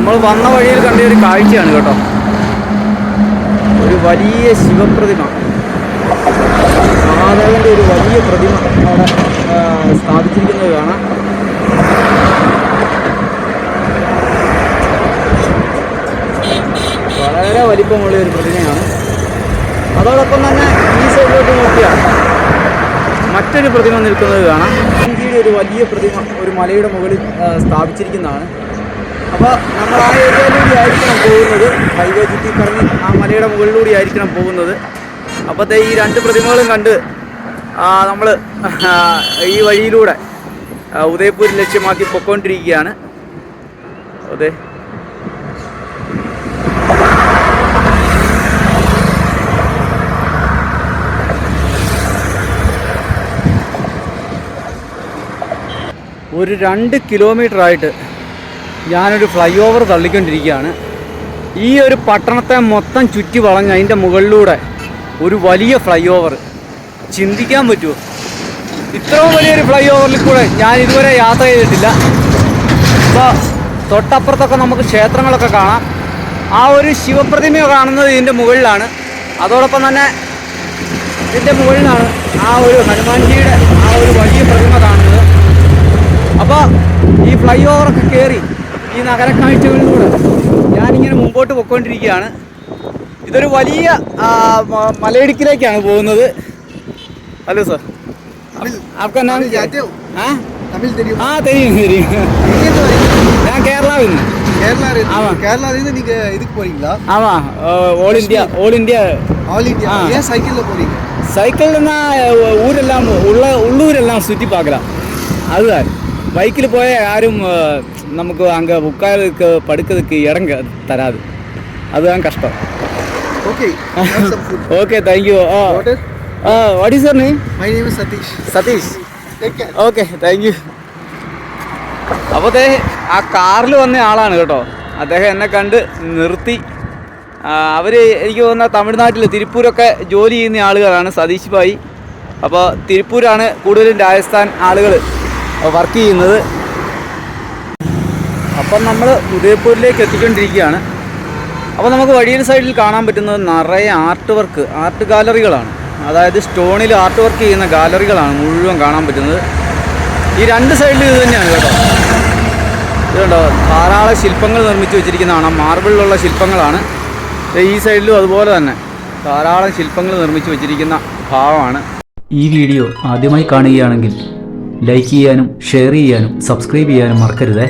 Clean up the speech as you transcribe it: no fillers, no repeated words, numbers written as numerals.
നമ്മൾ വന്ന വഴിയിൽ കണ്ട ഒരു കാഴ്ചയാണ് കേട്ടോ. ഒരു വലിയ ശിവപ്രതിമ, മഹാദേവൻ്റെ ഒരു വലിയ പ്രതിമ അവിടെ സ്ഥാപിച്ചിരിക്കുന്നത് കാണാം. വളരെ വലിപ്പമുള്ള ഒരു പ്രതിമയാണ്. അതോടൊപ്പം തന്നെ ഈ സൈഡിലോട്ട് നോക്കിയാൽ മറ്റൊരു പ്രതിമ നിൽക്കുന്നത് കാണാം. ഇന്ത്യയുടെ ഒരു വലിയ പ്രതിമ ഒരു മലയുടെ മുകളിൽ സ്ഥാപിച്ചിരിക്കുന്നതാണ്. അപ്പോൾ നമ്മൾ ആ ഏരിയയിലൂടെ ആയിരിക്കണം പോകുന്നത്, ഹൈവേ ചുറ്റിക്കറങ്ങി ആ മലയുടെ മുകളിലൂടെ ആയിരിക്കണം പോകുന്നത്. അപ്പോഴത്തെ ഈ രണ്ട് പ്രതിമകളും കണ്ട് നമ്മൾ ഈ വഴിയിലൂടെ ഉദയപൂർ ലക്ഷ്യമാക്കി പൊയ്ക്കൊണ്ടിരിക്കുകയാണ്. അതെ, ഒരു 2 കിലോമീറ്ററായിട്ട് ഞാനൊരു ഫ്ലൈ ഓവർ തള്ളിക്കൊണ്ടിരിക്കുകയാണ്. ഈ ഒരു പട്ടണത്തെ മൊത്തം ചുറ്റി വളഞ്ഞ് അതിൻ്റെ മുകളിലൂടെ ഒരു വലിയ ഫ്ലൈ ഓവർ, ചിന്തിക്കാൻ പറ്റുമോ? ഇത്രയും വലിയൊരു ഫ്ലൈ ഓവറിൽ കൂടെ ഞാൻ ഇതുവരെ യാത്ര ചെയ്തിട്ടില്ല. അപ്പോൾ തൊട്ടപ്പുറത്തൊക്കെ നമുക്ക് ക്ഷേത്രങ്ങളൊക്കെ കാണാം. ആ ഒരു ശിവപ്രതിമ കാണുന്നത് ഇതിൻ്റെ മുകളിലാണ്. അതോടൊപ്പം തന്നെ ഇതിൻ്റെ മുകളിലാണ് ആ ഒരു ഹനുമാൻജിയുടെ ആ ഒരു വലിയ പ്രതിമ കാണുന്നത്. അപ്പോൾ ഈ ഫ്ലൈ ഓവറൊക്കെ കയറി ഈ നഗരക്കാഴ്ചകളിലൂടെ ഞാനിങ്ങനെ മുമ്പോട്ട് പോയിക്കൊണ്ടിരിക്കുകയാണ്. ഇതൊരു വലിയ മലയിടുക്കിലേക്കാണ് പോകുന്നത്. ഹലോ സർ, आपका नाम क्या है? हाँ तमिल தெரியும். நான் கேரளாவில் இருந்து. கேரளால இருந்து நீங்க இதுக்கு போறீங்களா? ஆமா, ஆல் இந்தியா ஏன் சைக்கிள்ல போறீங்க? சைக்கிள்னா ஊரெல்லாம் உள்ளூரெல்லாம் சுற்றி பார்க்கலாம். அதுதான் பைக்கில் போய் யாரும் நமக்கு அங்கே உட்காருக்கு படுக்கிறதுக்கு இடம் தராது. அதுதான் கஷ்டம். Okay, okay, thank you. What is your name? My name is Satish. Satish, take care. Okay, thank you. അപ്പോൾ ആ കാറിൽ വന്ന ആളാണ് കേട്ടോ. അദ്ദേഹം എന്നെ കണ്ട് നിർത്തി. അവർ എനിക്ക് തോന്നുന്ന തമിഴ്നാട്ടിൽ തിരുപ്പൂരൊക്കെ ജോലി ചെയ്യുന്ന ആളുകളാണ്, സതീഷ് ഭായി. അപ്പോൾ തിരുപ്പൂരാണ് കൂടുതലും രാജസ്ഥാൻ ആളുകൾ വർക്ക് ചെയ്യുന്നത്. അപ്പം നമ്മൾ ഉദയപൂരിലേക്ക് എത്തിക്കൊണ്ടിരിക്കുകയാണ്. അപ്പോൾ നമുക്ക് വഴിയിൽ സൈഡിൽ കാണാൻ പറ്റുന്നത് നിറയെ ആർട്ട് ഗാലറികളാണ്. അതായത് സ്റ്റോണിൽ ആർട്ട് വർക്ക് ചെയ്യുന്ന ഗാലറികളാണ് മുഴുവൻ കാണാൻ പറ്റുന്നത്. ഈ രണ്ട് സൈഡിലും ഇത് തന്നെയാണ് കേട്ടോ. ഇതുണ്ടോ, ധാരാളം ശില്പങ്ങൾ നിർമ്മിച്ച് വെച്ചിരിക്കുന്നതാണ്. മാർബിളിലുള്ള ശില്പങ്ങളാണ്. ഈ സൈഡിലും അതുപോലെ തന്നെ ധാരാളം ശില്പങ്ങൾ നിർമ്മിച്ച് വെച്ചിരിക്കുന്ന ഭാവമാണ്. ഈ വീഡിയോ ആദ്യമായി കാണുകയാണെങ്കിൽ ലൈക്ക് ചെയ്യാനും ഷെയർ ചെയ്യാനും സബ്സ്ക്രൈബ് ചെയ്യാനും മറക്കരുതേ.